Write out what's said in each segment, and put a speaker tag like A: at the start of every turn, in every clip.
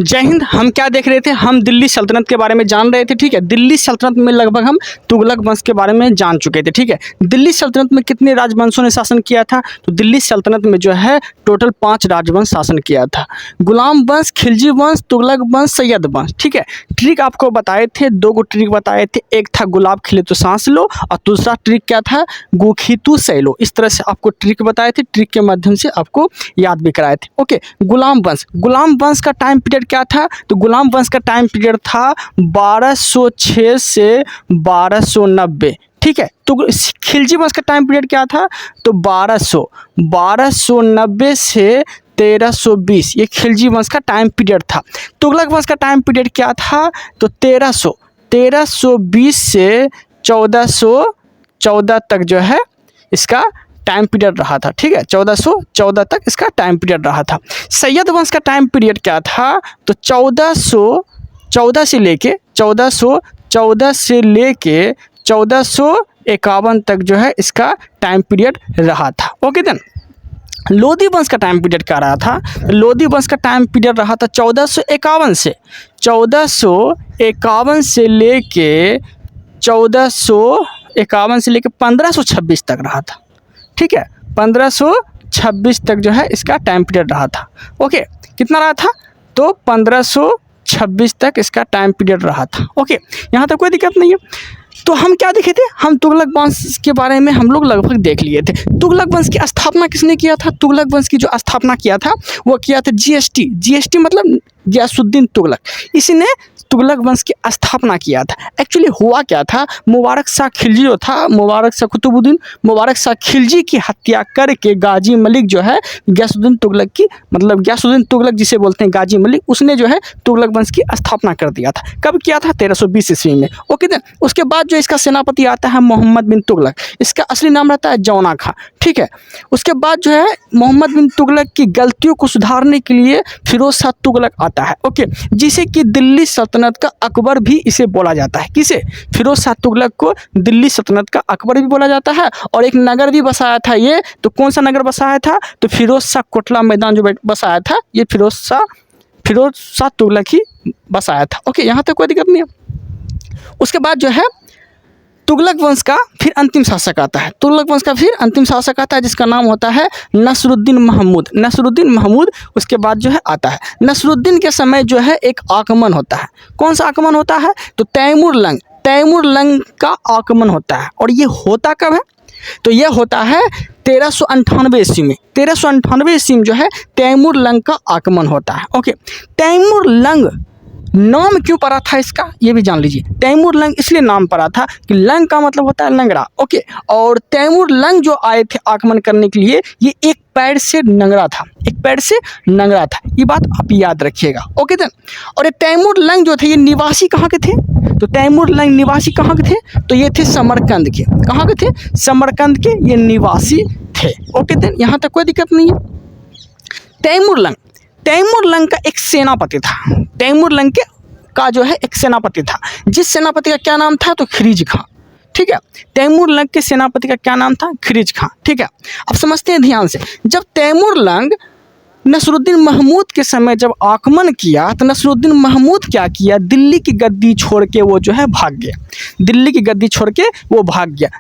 A: जय हिंद। हम क्या देख रहे थे, हम दिल्ली सल्तनत के बारे में जान रहे थे। ठीक है, दिल्ली सल्तनत में लगभग हम तुगलक वंश के बारे में जान चुके थे। ठीक है, दिल्ली सल्तनत में कितने राजवंशों ने शासन किया था? तो दिल्ली सल्तनत में जो है टोटल 5 राजवंश शासन किया था। गुलाम वंश, खिलजी वंश, तुगलक वंश, सैयद वंश। ठीक है, ट्रिक आपको बताए थे, 2 गो ट्रिक बताए थे। एक था गुलाब खिले तो सांस लो, और दूसरा ट्रिक क्या था, गोखीतु सह लो। इस तरह से आपको ट्रिक बताए थे, ट्रिक के माध्यम से आपको याद भी कराए थे। ओके, गुलाम वंश का टाइम पीरियड क्या था? तो गुलाम वंश का टाइम पीरियड था 1206 से 1290। ठीक है, तो खिलजी वंश का टाइम पीरियड क्या था? तो 1290 से 1320, ये खिलजी वंश का टाइम पीरियड था। तुगलक वंश का टाइम पीरियड क्या था? तो 1320 से 1414 तक जो है इसका टाइम पीरियड रहा था। ठीक है, 1414 तक इसका टाइम पीरियड रहा था। सैयद वंश का टाइम पीरियड क्या था? तो 1414 से लेके 1451 तक जो है इसका टाइम पीरियड रहा था। ओके देन, लोधी वंश का टाइम पीरियड क्या रहा था? लोधी वंश का टाइम पीरियड रहा था 1451 से 1526 तक रहा था। ठीक है, 1526 तक जो है इसका टाइम पीरियड रहा था। ओके, कितना रहा था? तो 1526 तक इसका टाइम पीरियड रहा था। ओके, यहाँ तक कोई दिक्कत नहीं है। तो हम क्या देखे थे, हम तुगलक वंश के बारे में हम लोग लगभग देख लिए थे। तुगलक वंश की स्थापना किसने किया था? तुगलक वंश की जो स्थापना किया था वो किया था जीएसटी मतलब गयासुद्दीन तुगलक। इसने तुगलक वंश की स्थापना किया था। एक्चुअली हुआ क्या था, मुबारक शाह खिलजी जो था, मुबारक शाह कुतुबुद्दीन मुबारक शाह खिलजी की हत्या करके गाजी मलिक जो है गयासुद्दीन तुगलक की, मतलब गयासुद्दीन तुगलक जिसे बोलते हैं गाजी मलिक, उसने जो है तुगलक वंश की स्थापना कर दिया था। कब किया था? 1320 ईस्वी में। ओके देन, उसके बाद जो इसका सेनापति आता है मोहम्मद बिन तुगलक, इसका असली नाम रहता है जौना खां। ठीक है, उसके बाद जो है मोहम्मद बिन तुगलक की गलतियों को सुधारने के लिए फिरोज शाह तुगलक आता है। ओके, जिसे कि दिल्ली सल्तनत का अकबर भी इसे बोला जाता है। किसे? फिरोज शाह तुगलक को दिल्ली सल्तनत का अकबर भी बोला जाता है। और एक नगर भी बसाया था ये, तो कौन सा नगर बसाया था? तो फिरोज शाह कोटला मैदान जो बसाया था, ये फिरोज शाह तुगलक ही बसाया था। ओके, यहाँ तक कोई दिक्कत नहीं है। उसके बाद जो है तुगलक वंश का फिर अंतिम शासक आता है। तुगलक वंश का फिर अंतिम शासक आता है जिसका नाम होता है नसरुद्दीन महमूद। उसके बाद जो है आता है नसरुद्दीन के समय जो है एक आक्रमण होता है। कौन सा आक्रमण होता है? तो तैमूर लंग का आक्रमण होता है। और ये होता कब है? तो ये होता है 1398 ईस्वी में। 1398 ईस्वी में जो है तैमूर लंग का आक्रमण होता है। ओके, तैमूर लंग नाम क्यों पड़ा था इसका, ये भी जान लीजिए। तैमूर लंग इसलिए नाम पड़ा था कि लंग का मतलब होता है लंगड़ा। ओके, और तैमूर लंग जो आए थे आक्रमण करने के लिए, ये एक पैर से नंगड़ा था, ये बात आप याद रखिएगा। ओके देन, और ये तैमूर लंग जो थे ये निवासी कहाँ के थे? तो तैमूर लंग निवासी कहाँ के थे? तो ये थे समरकंद के। कहाँ के थे? समरकंद के ये निवासी थे। ओके देन, यहाँ तक कोई दिक्कत नहीं है। तैमूर लंग का एक सेनापति था। तैमूर लंग का जो है एक सेनापति था, जिस सेनापति का क्या नाम था? तो खिरिज खां। ठीक है, तैमूर लंग के सेनापति का क्या नाम था? खिरिज खां। ठीक है, अब समझते हैं ध्यान से। जब तैमूर लंग नसरुद्दीन महमूद के समय जब आक्रमण किया, तो नसरुद्दीन महमूद क्या किया? दिल्ली की गद्दी छोड़ के वो जो है भाग गया।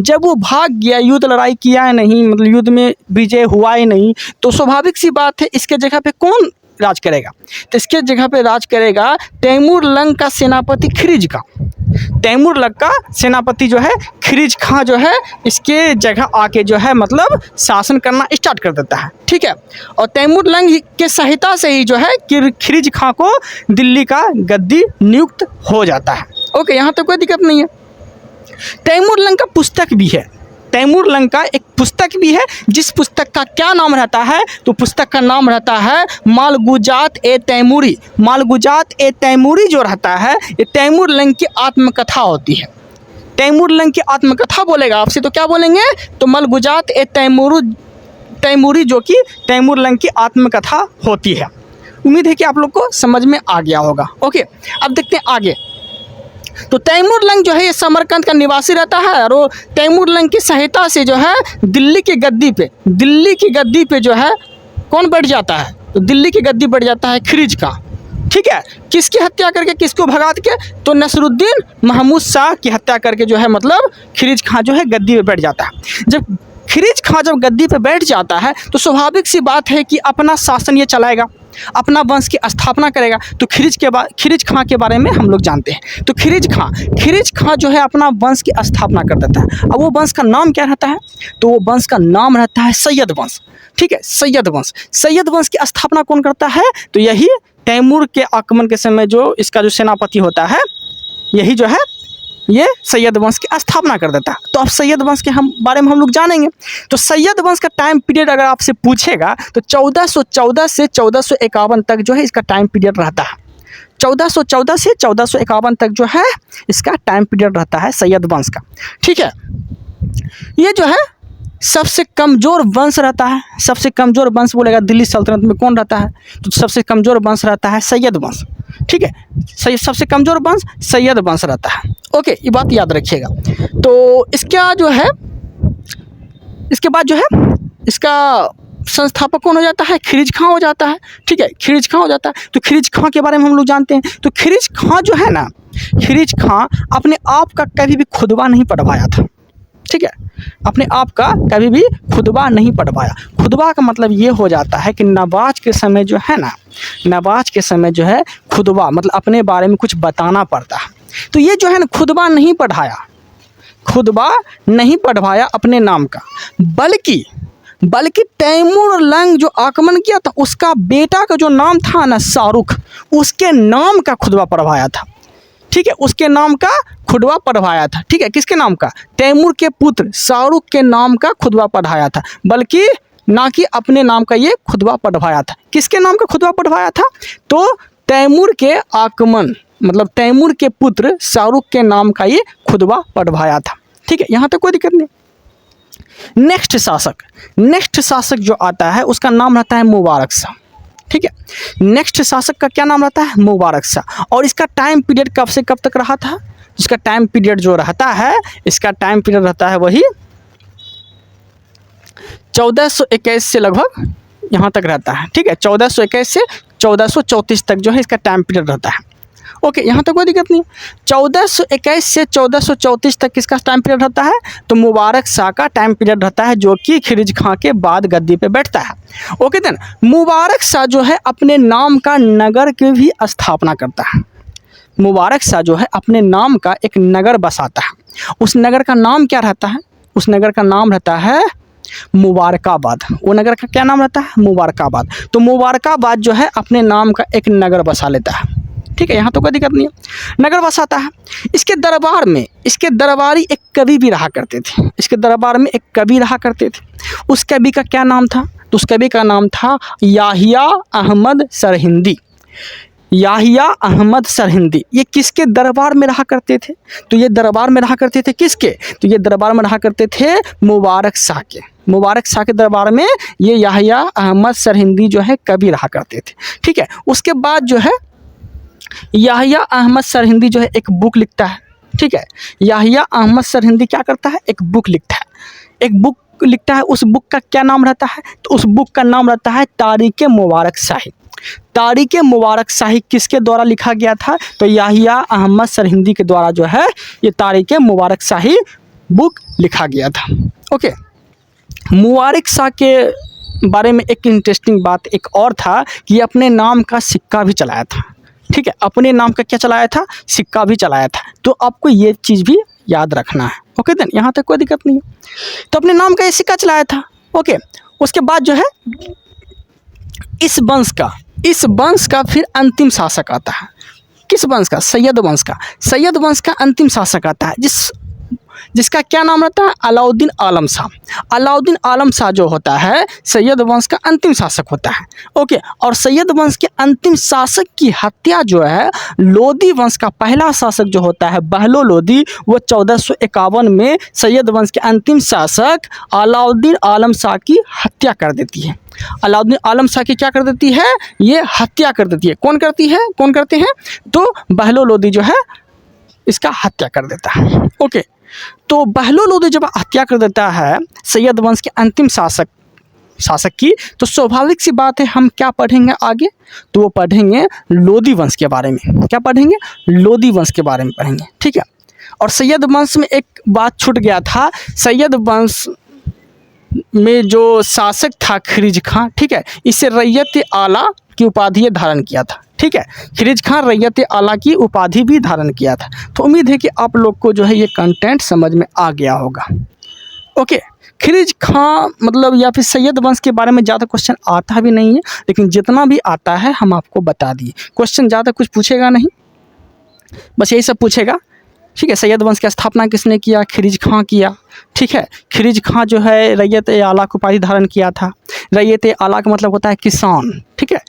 A: जब वो भाग गया, युद्ध लड़ाई किया नहीं, मतलब युद्ध में विजय हुआ ही नहीं, तो स्वाभाविक सी बात है इसके जगह पे कौन राज करेगा? तो इसके जगह पे राज करेगा तैमूर लंग का सेनापति खिरिज खां। तैमूर लंग का सेनापति जो है खिरिज खां जो है इसके जगह आके जो है मतलब शासन करना स्टार्ट कर देता है। ठीक है, और तैमूर लंग के सहायता से ही जो है खिरिज खां को दिल्ली का गद्दी नियुक्त हो जाता है। ओके, यहाँ तक कोई दिक्कत नहीं है। तैमूर लंग का पुस्तक भी है। तैमूर लंग का एक पुस्तक भी है, जिस पुस्तक का क्या नाम रहता है? तो पुस्तक का नाम रहता है मालगुजात ए तैमूरी जो रहता है, ये तैमूर लंग की आत्मकथा होती है। तैमूर लंग की आत्मकथा बोलेगा आपसे तो क्या बोलेंगे? तो मालगुजात ए तैमूरी जो कि तैमूर लंग की आत्मकथा होती है। उम्मीद है कि आप लोग को समझ में आ गया होगा। ओके, अब देखते हैं आगे। तो तैमूर लंग जो है ये समरकंद का निवासी रहता है, और वो तैमूर लंग की सहायता से जो है दिल्ली की गद्दी पे जो है कौन बैठ जाता है? तो दिल्ली की गद्दी बैठ जाता है खिरिज खां। ठीक है, किसकी हत्या करके, किसको भगा के, तो नसरुद्दीन महमूद शाह की हत्या करके जो है मतलब खिलजी खां जो है गद्दी पे बैठ जाता है। जब खिलजी खां जब गद्दी पे बैठ जाता है तो स्वाभाविक सी बात है कि अपना शासन ये चलाएगा, अपना वंश की स्थापना करेगा। तो खिलजी खां के बारे में हम लोग जानते हैं। तो खिलजी खां जो है अपना वंश की स्थापना कर देता है। अब वो वंश का नाम क्या रहता है, तो वो वंश का नाम रहता है सैयद वंश। ठीक है, सैयद वंश की स्थापना कौन करता है, तो यही तैमूर के आक्रमण के समय जो इसका जो सेनापति होता है, यही जो है ये सैयद वंश की स्थापना कर देता है। तो अब सैयद वंश के बारे में हम लोग जानेंगे। तो सैयद वंश का टाइम पीरियड अगर आपसे पूछेगा तो 1414 से 1451 तक जो है इसका टाइम पीरियड रहता है। 1414 से 1451 तक जो है इसका टाइम पीरियड रहता है सैयद वंश का। ठीक है, ये जो है सबसे कमज़ोर वंश रहता है। सबसे कमज़ोर वंश बोलेगा दिल्ली सल्तनत में कौन रहता है, तो सबसे कमज़ोर वंश रहता है सैयद वंश। ठीक है, सबसे कमज़ोर वंश सैयद वंश रहता है। ओके, ये बात याद रखिएगा। तो इसका जो है, इसके बाद जो है इसका संस्थापक कौन हो जाता है, खिलजी खां हो जाता है। ठीक है, खिलजी खां हो जाता है। तो खिलजी खां के बारे में हम लोग जानते हैं। तो खिलजी खां जो है ना, खिलजी खां अपने आप का कभी भी खुतबा नहीं पढ़वाया था। ठीक है, अपने आप का कभी भी खुतबा नहीं पढ़वाया। खुतबा का मतलब ये हो जाता है कि नवाज के समय जो है ना, नवाज के समय जो है खुतबा मतलब अपने बारे में कुछ बताना पड़ता है। तो ये जो है ना खुतबा नहीं पढ़वाया अपने नाम का, बल्कि तैमूर लंग जो आक्रमण किया था उसका बेटा का जो नाम था ना शाहरुख, उसके नाम का खुतबा पढ़वाया था। ठीक है, उसके नाम का खुतबा पढ़वाया था। ठीक है, किसके नाम का, तैमूर के पुत्र शाहरुख के नाम का खुतबा पढ़ाया था, बल्कि ना कि अपने नाम का ये खुतबा पढ़वाया था। किसके नाम का खुतबा पढ़वाया था, तो तैमूर के आक्रमण मतलब तैमूर के पुत्र शाहरुख के नाम का ये खुतबा पढ़वाया था। ठीक है, यहाँ तक कोई दिक्कत नहीं। नेक्स्ट शासक जो आता है उसका नाम रहता है मुबारक शाह। ठीक है, नेक्स्ट शासक का क्या नाम रहता है, मुबारक शाह। और इसका टाइम पीरियड कब से कब तक रहा था, इसका टाइम पीरियड जो रहता है, इसका टाइम पीरियड रहता है वही 1421 से लगभग यहाँ तक रहता है। ठीक है, 1421 से 1434 तक जो है इसका टाइम पीरियड रहता है। ओके, यहाँ तक कोई दिक्कत नहीं। 1421 से 1434 तक किसका टाइम पीरियड रहता है, तो मुबारक शाह का टाइम पीरियड रहता है, जो कि खिलजी खां के बाद गद्दी पे बैठता है। ओके देन, मुबारक शाह जो है अपने नाम का नगर की भी स्थापना करता है। मुबारक शाह जो है अपने नाम का एक नगर बसाता है। उस नगर का नाम क्या रहता है, उस नगर का नाम रहता है मुबारकाबाद। वो नगर का क्या नाम रहता है, मुबारकाबाद। तो मुबारकाबाद जो है अपने नाम का एक नगर बसा लेता है। ठीक है, यहाँ तो कोई दिक्कत नहीं है, नगर बसाता है। इसके दरबार में इसके दरबारी एक कवि भी रहा करते थे। इसके दरबार में एक कवि रहा करते थे। उस कवि का क्या नाम था, तो उस कवि का नाम था याहिया अहमद सरहिंदी। याहिया अहमद सरहिंदी ये किसके दरबार में रहा करते थे, तो ये दरबार में रहा करते थे किसके, तो ये दरबार में रहा करते थे मुबारक शाह के। मुबारक शाह के दरबार में ये याहिया अहमद सरहिंदी जो है कवि रहा करते थे। ठीक है, उसके बाद जो है याहिया अहमद सरहिंदी जो है एक बुक लिखता है। ठीक है, याहिया अहमद सरहिंदी क्या करता है, एक बुक लिखता है। उस बुक का क्या नाम रहता है, तो उस बुक का नाम रहता है तारीख़ मुबारक शाही। तारीख़ मुबारक शाही किसके द्वारा लिखा गया था, तो याहिया अहमद सरहिंदी के द्वारा जो है ये तारीख़ मुबारक शाही बुक लिखा गया था। ओके, मुबारक शाह के बारे में एक इंटरेस्टिंग बात एक और था कि अपने नाम का सिक्का भी चलाया था। ठीक है, अपने नाम का क्या चलाया था, सिक्का भी चलाया था। तो आपको ये चीज़ भी याद रखना है। ओके देन, यहाँ तक कोई दिक्कत नहीं है। तो अपने नाम का ये सिक्का चलाया था। ओके, उसके बाद जो है इस वंश का फिर अंतिम शासक आता है। किस वंश का, सैयद वंश का। सैयद वंश का अंतिम शासक आता है जिसका क्या नाम रहता है, अलाउद्दीन आलम शाह। अलाउद्दीन आलम शाह जो होता है सैयद वंश का अंतिम शासक होता है। ओके, और सैयद वंश के अंतिम शासक की हत्या जो है लोदी वंश का पहला शासक जो होता है बहलो लोदी, वो 1451 में सैयद वंश के अंतिम शासक अलाउद्दीन आलम शाह की हत्या कर देती है। अलाउद्दीन आलम शाह की क्या कर देती है, ये हत्या कर देती है। कौन करते हैं, तो बहलो लोदी जो है इसका हत्या कर देता है। ओके, तो बहलो लोदी जब हत्या कर देता है सैयद वंश के अंतिम शासक शासक की, तो स्वाभाविक सी बात है हम क्या पढ़ेंगे आगे, तो वो पढ़ेंगे लोदी वंश के बारे में। क्या पढ़ेंगे? लोदी वंश के बारे में पढ़ेंगे, ठीक है। और सैयद वंश में एक बात छूट गया था, सैयद वंश में जो शासक था खिरिज खां, ठीक है, इसे रैयत आला की उपाधि धारण किया था, ठीक है। खिरिज खां रैयत आला की उपाधि भी धारण किया था। तो उम्मीद है कि आप लोग को जो है ये कंटेंट समझ में आ गया होगा। ओके, खिरिज खां मतलब या फिर सैयद वंश के बारे में ज़्यादा क्वेश्चन आता भी नहीं है, लेकिन जितना भी आता है हम आपको बता दिए। क्वेश्चन ज़्यादा कुछ पूछेगा नहीं, बस यही सब पूछेगा, ठीक है। सैयद वंश की स्थापना किसने किया? खिरिज खां किया, ठीक है। खिरिज खां जो है रैयत आला की उपाधि धारण किया था। रैयत आला का मतलब होता है किसान, ठीक है,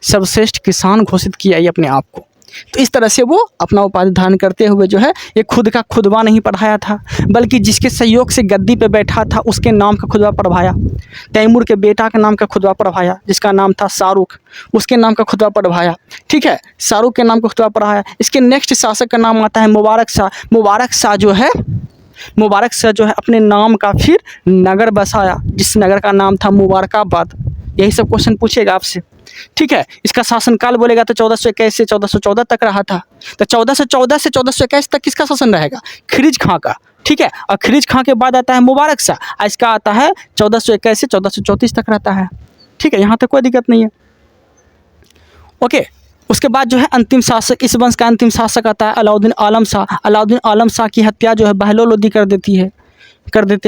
A: सर्वश्रेष्ठ किसान घोषित किया ये अपने आप को। तो इस तरह से वो अपना उपाधि धारण करते हुए जो है ये खुद का खुतबा नहीं पढ़ाया था, बल्कि जिसके सहयोग से गद्दी पे बैठा था उसके नाम का खुतबा पढ़वाया। तैमूर के बेटा के नाम का खुतबा पढ़वाया जिसका नाम था शाहरुख, उसके नाम का खुतबा पढ़वाया, ठीक है। शाहरुख के नाम का खुतबा पढ़ाया। इसके नेक्स्ट शासक का नाम आता है मुबारक शाह। मुबारक शाह जो है, मुबारक शाह जो है अपने नाम का फिर नगर बसाया जिस नगर का नाम था मुबारकाबाद। यही सब क्वेश्चन पूछेगा आपसे, ठीक है। इसका शासनकाल बोलेगा तो 1421 से 1414 तक रहा था। तो 1414 से 1421 तक किसका शासन रहेगा? खिरिज खां का, ठीक है। और खिरिज खां के बाद आता है मुबारक शाह, इसका आता है 1421 से 1434 तक रहता है, ठीक है। यहाँ तक कोई दिक्कत नहीं है। ओके, उसके बाद जो है अंतिम शासक, इस वंश का अंतिम शासक आता है अलाउद्दीन आलम शाह। अलाउद्दीन आलम शाह की हत्या जो है बहलोल लोदी कर देते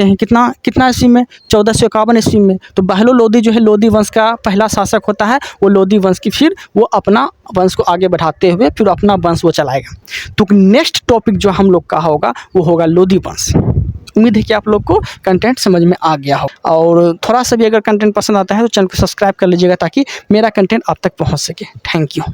A: हैं। कितना ईस्वी में? 1451 ईस्वी में। तो बहलोल लोदी जो है लोदी वंश का पहला शासक होता है। वो लोदी वंश की फिर वो अपना वंश को आगे बढ़ाते हुए फिर अपना वंश वो चलाएगा। तो नेक्स्ट टॉपिक जो हम लोग का होगा वो होगा लोदी वंश। उम्मीद है कि आप लोग को कंटेंट समझ में आ गया हो, और थोड़ा सा भी अगर कंटेंट पसंद आता है तो चैनल को सब्सक्राइब कर लीजिएगा ताकि मेरा कंटेंट आप तक पहुंच सके। Thank you.